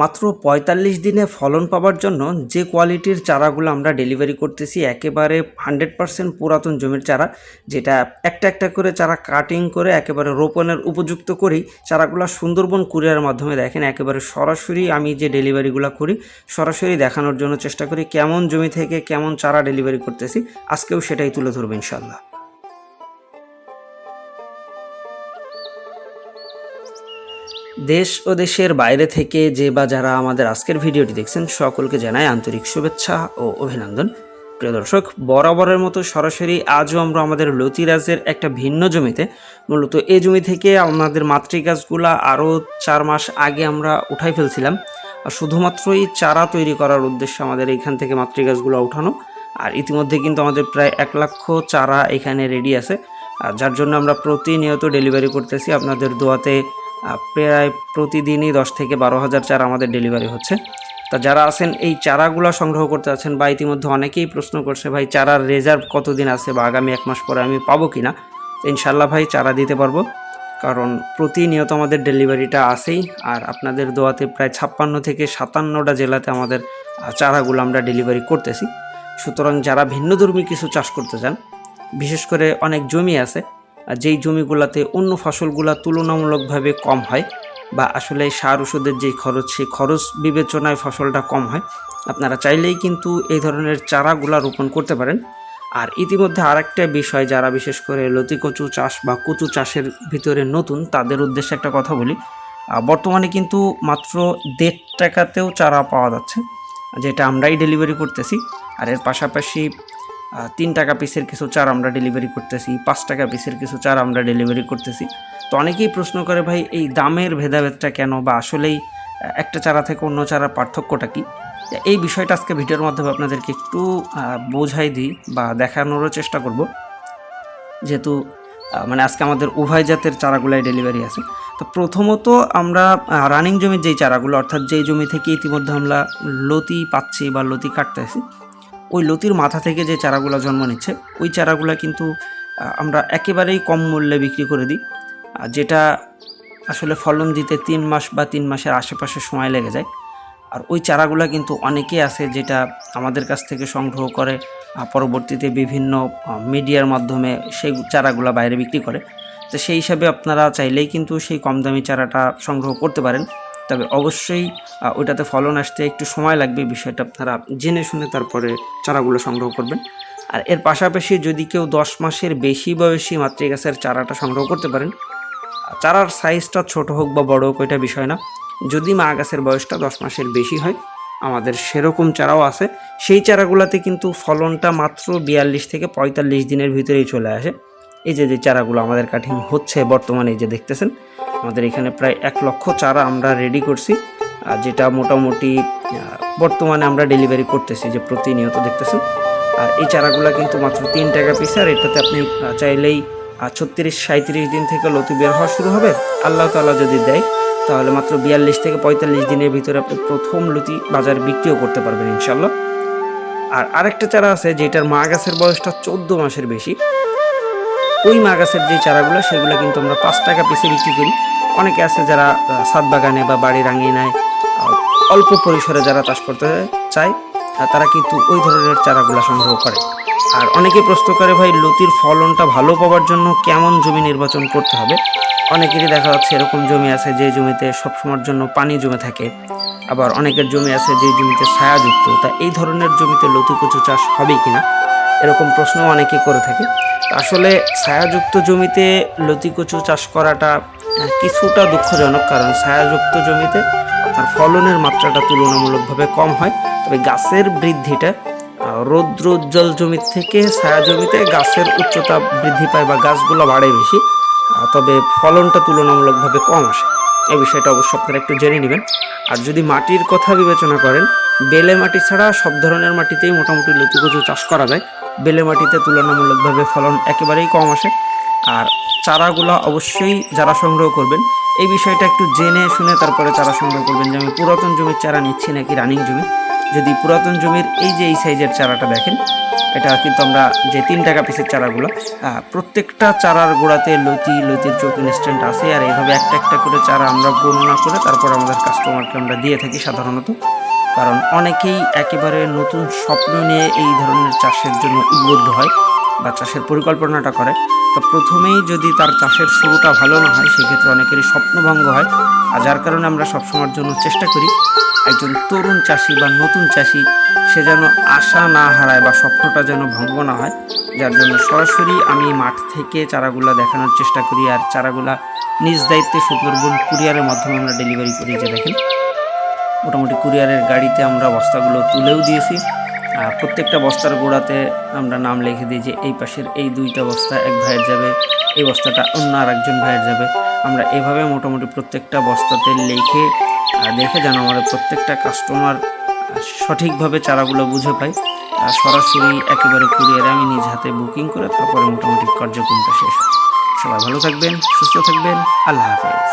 মাত্র ৪৫ দিনে ফলন পাওয়ার জন্য যে কোয়ালিটির চারাগুলো আমরা ডেলিভারি করতেছি একেবারে 100% পুরাতন জমির চারা, যেটা একটা একটা করে চারা কাটিং করে একেবারে রোপণের উপযুক্ত করেই চারাগুলো সুন্দরবন কুরিয়ারের মাধ্যমে দেখেন একেবারে সরাসরি আমি যে ডেলিভারিগুলো করি সরাসরি দেখানোর জন্য চেষ্টা করি কেমন জমি থেকে কেমন চারা ডেলিভারি করতেছি। আজকেও সেটাই তুলে ধরবো ইনশাল্লাহ। দেশ ও দেশের বাইরে থেকে যে বা যারা আমাদের আজকের ভিডিওটি দেখছেন সকলকে জানাই আন্তরিক শুভেচ্ছা ও অভিনন্দন। প্রিয় দর্শক, বরাবরের মতো সরাসরি আজও আমরা আমাদের লতিরাজের একটা ভিন্ন জমিতে, মূলত এই জমি থেকে আমাদের মাতৃ গাছগুলা আরও 4 মাস আগে আমরা উঠাই ফেলছিলাম, আর শুধুমাত্রই চারা তৈরি করার উদ্দেশ্যে আমাদের এইখান থেকে মাতৃ গাছগুলো উঠানো। আর ইতিমধ্যে কিন্তু আমাদের প্রায় 1 লক্ষ চারা এখানে রেডি আছে, আর যার জন্য আমরা প্রতিনিয়ত ডেলিভারি করতেছি। আপনাদের দোয়াতে প্রায় প্রতিদিনই 10 থেকে 12,000 চারা আমাদের ডেলিভারি হচ্ছে। তা যারা আছেন এই চারাগুলো সংগ্রহ করতে আছেন বা ইতিমধ্যে অনেকেই প্রশ্ন করছে ভাই চারার রিজার্ভ কতদিন আছে বা আগামী 1 মাস পরে আমি পাবো কিনা, ইনশাল্লাহ ভাই চারা দিতে পারবো, কারণ প্রতিনিয়ত আমাদের ডেলিভারিটা আসেই। আর আপনাদের দোয়াতে প্রায় 56 থেকে 57টা জেলাতে আমাদের চারাগুলো আমরা ডেলিভারি করতেছি। সুতরাং যারা ভিন্নধর্মী কিছু চাষ করতে চান, বিশেষ করে অনেক জমি আছে যেই জমিগুলোতে অন্য ফসলগুলো তুলনামূলকভাবে কম হয় বা আসলে সার ওষুধের যেই খরচ সেই খরচ বিবেচনায় ফসলটা কম হয়, আপনারা চাইলেই কিন্তু এই ধরনের চারাগুলা রোপণ করতে পারেন। আর ইতিমধ্যে আরেকটা বিষয়, যারা বিশেষ করে লতি কচু চাষ বা কচু চাষের ভিতরে নতুন, তাদের উদ্দেশ্যে একটা কথা বলি। বর্তমানে কিন্তু মাত্র 1.5 টাকাতেও চারা পাওয়া যাচ্ছে, যেটা আমরাই ডেলিভারি করতেছি। আর এর পাশাপাশি 3 টাকা পিসের কিছু চারা আমরা ডেলিভারি করতেছি, 5 টাকা পিসের কিছু চারা আমরা ডেলিভারি করতেছি। তো অনেকেই প্রশ্ন করে ভাই এই দামের ভেদাভেদটা কেন, বা আসলেই একটা চারা থেকে অন্য চারার পার্থক্যটা কি। এই বিষয়টা আজকে ভিডিওর মাধ্যমে আপনাদেরকে একটু বোঝাই দিই বা দেখানোরও চেষ্টা করব, যেহেতু মানে আজকে আমাদের উভয় জাতের চারাগুলাই ডেলিভারি আছে। তো প্রথমত আমরা রানিং জমির যেই চারাগুলো, অর্থাৎ যেই জমি থেকে ইতিমধ্যে আমরা লতি পাচ্ছি বা লতি কাটতেছি, ওই লতির মাথা থেকে যে চারাগুলো জন্ম নিচ্ছে ওই চারাগুলো কিন্তু আমরা একেবারেই কম মূল্যে বিক্রি করে দিই, যেটা আসলে ফলন দিতে 3 মাস বা 3 মাসের আশেপাশে সময় লেগে যায়। আর ওই চারাগুলো কিন্তু অনেকেই আছে যেটা আমাদের কাছ থেকে সংগ্রহ করে পরবর্তীতে বিভিন্ন মিডিয়ার মাধ্যমে সেই চারাগুলো বাইরে বিক্রি করে। তো সেই হিসাবে আপনারা চাইলেই কিন্তু সেই কম দামি চারাটা সংগ্রহ করতে পারেন, তবে অবশ্যই ওইটাতে ফলন আসতে একটু সময় লাগবে। বিষয়টা আপনারা জেনে শুনে তারপরে চারাগুলো সংগ্রহ করবেন। আর এর পাশাপাশি যদি কেউ 10 মাসের বেশি বয়সী মাতৃ গাছের চারাটা সংগ্রহ করতে পারেন, চারার সাইজটা ছোট হোক বা বড় হোক ওইটা বিষয় না, যদি মা গাছের বয়সটা 10 মাসের বেশি হয়, আমাদের সেরকম চারাও আছে। সেই চারাগুলোতে কিন্তু ফলনটা মাত্র 42 থেকে 45 দিনের ভিতরেই চলে আসে। এই যে চারাগুলো আমাদের কাটিং হচ্ছে বর্তমানে, এই যে দেখতেছেন, আমাদের এখানে প্রায় 1 লক্ষ চারা আমরা রেডি করছি, যেটা মোটামুটি বর্তমানে আমরা ডেলিভারি করতেছি, যে প্রতিনিয়ত দেখতেছেন। আর এই চারাগুলো কিন্তু মাত্র 3 টাকা পিস, আর এটাতে আপনি চাইলেই 36-37 দিন থেকে লতি বের হওয়া শুরু হবে। আল্লাহ তাআলা যদি দেয় তাহলে মাত্র 42 থেকে 45 দিনের ভিতরে আপনি প্রথম লতি বাজারে বিক্রিও করতে পারবেন ইনশাল্লাহ। আর আরেকটা চারা আছে যেটার মা গাছের বয়সটা 14 মাসের বেশি, ওই মা গাছের যে চারাগুলো সেগুলো কিন্তু আমরা 5 টাকা পিসে বিক্রি করি। অনেকে আছে যারা ছাদ বাগানে বা বাড়ির আঙিনায় অল্প পরিসরে যারা চাষ করতে চায়, তারা কিন্তু ওই ধরনের চারাগুলো সংগ্রহ করে। আর অনেকে প্রশ্ন করে ভাই লতির ফলনটা ভালো পাওয়ার জন্য কেমন জমি নির্বাচন করতে হবে। অনেকেরই দেখা যাচ্ছে এরকম জমি আছে যে জমিতে সবসময়ের জন্য পানি জমে থাকে, আবার অনেকের জমি আছে যে জমিতে ছায়াযুক্ত। তা এই ধরনের জমিতে লতি কচু চাষ হবে কিনা এরকম প্রশ্ন অনেকে করে থাকে। আসলে ছায়াযুক্ত জমিতে লতি কচু চাষ করাটা কিছুটা দুঃখজনক, কারণ ছায়াযুক্ত জমিতে আপনার ফলনের মাত্রাটা তুলনামূলকভাবে কম হয়, তবে গাছের বৃদ্ধিটা রৌদ্রোজ্জ্বল জমির থেকে ছায়া জমিতে গাছের উচ্চতা বৃদ্ধি পায় বা গাছগুলো বাড়ে বেশি, তবে ফলনটা তুলনামূলকভাবে কম আসে। এই বিষয়টা অবশ্য আপনারা একটু জেনে নেবেন। আর যদি মাটির কথা বিবেচনা করেন, বেলে মাটি ছাড়া সব ধরনের মাটিতেই মোটামুটি লতি কচু চাষ করা যায়। বেলে মাটিতে তুলনামূলকভাবে ফলন একেবারেই কম আসে, আর চারাগুলো অবশ্যই যারা সংগ্রহ করবেন এই বিষয়টা একটু জেনে শুনে তারপরে চারা সংগ্রহ করবেন, যে আমি পুরাতন জমির চারা নিচ্ছি নাকি রানিং জমি। যদি পুরাতন জমির এই যে এই সাইজের চারাটা দেখেন, এটা কিন্তু আমরা যে 3 টাকা পিসের চারাগুলো, প্রত্যেকটা চারার গোড়াতে লতির চোখ ইনস্ট্যান্ট আছে। আর এইভাবে একটা একটা করে চারা আমরা গণনা করে তারপর আমাদের কাস্টমারকে আমরা দিয়ে থাকি সাধারণত। কারণ অনেকেই একেবারে নতুন স্বপ্ন নিয়ে এই ধরনের চাষের জন্য উদ্বুদ্ধ হয় বা চাষের পরিকল্পনাটা করে। তো প্রথমেই যদি তার চাষের শুরুটা ভালো না হয়, সেক্ষেত্রে অনেকেরই স্বপ্নভঙ্গ হয়। আর যার কারণে আমরা সবসময়ের জন্য চেষ্টা করি একজন তরুণ চাষি বা নতুন চাষি সে যেন আশা না হারায় বা স্বপ্নটা যেন ভঙ্গ না হয়। যার জন্য সরাসরি আমি মাঠ থেকে চারাগুলা দেখানোর চেষ্টা করি। আর চারাগুলা নিজ দায়িত্বে সুন্দরবন কুরিয়ারের মাধ্যমে আমরা ডেলিভারি করি। যে দেখেন, মোটামুটি কুরিয়ারের গাড়িতে আমরা বস্তাগুলো তুলেও দিয়েছি। প্রত্যেকটা বস্তার গোড়াতে আমরা নাম লিখে দিই যে এই পাশের এই 2টা বস্তা এক ভাইয়ের যাবে, এই বস্তাটা অন্য আর একজন ভাইয়ের যাবে। আমরা এভাবে মোটামুটি প্রত্যেকটা বস্তাতে লিখে দেখে যেন আমাদের প্রত্যেকটা কাস্টমার সঠিকভাবে চারাগুলো বুঝে পায়। সরাসরি একেবারে কুরিয়ারে আমি নিজ হাতে বুকিং করে তারপরে মোটামুটি কার্যক্রমটা শেষ হয়। সবাই ভালো থাকবেন, সুস্থ থাকবেন। আল্লাহ হাফেজ।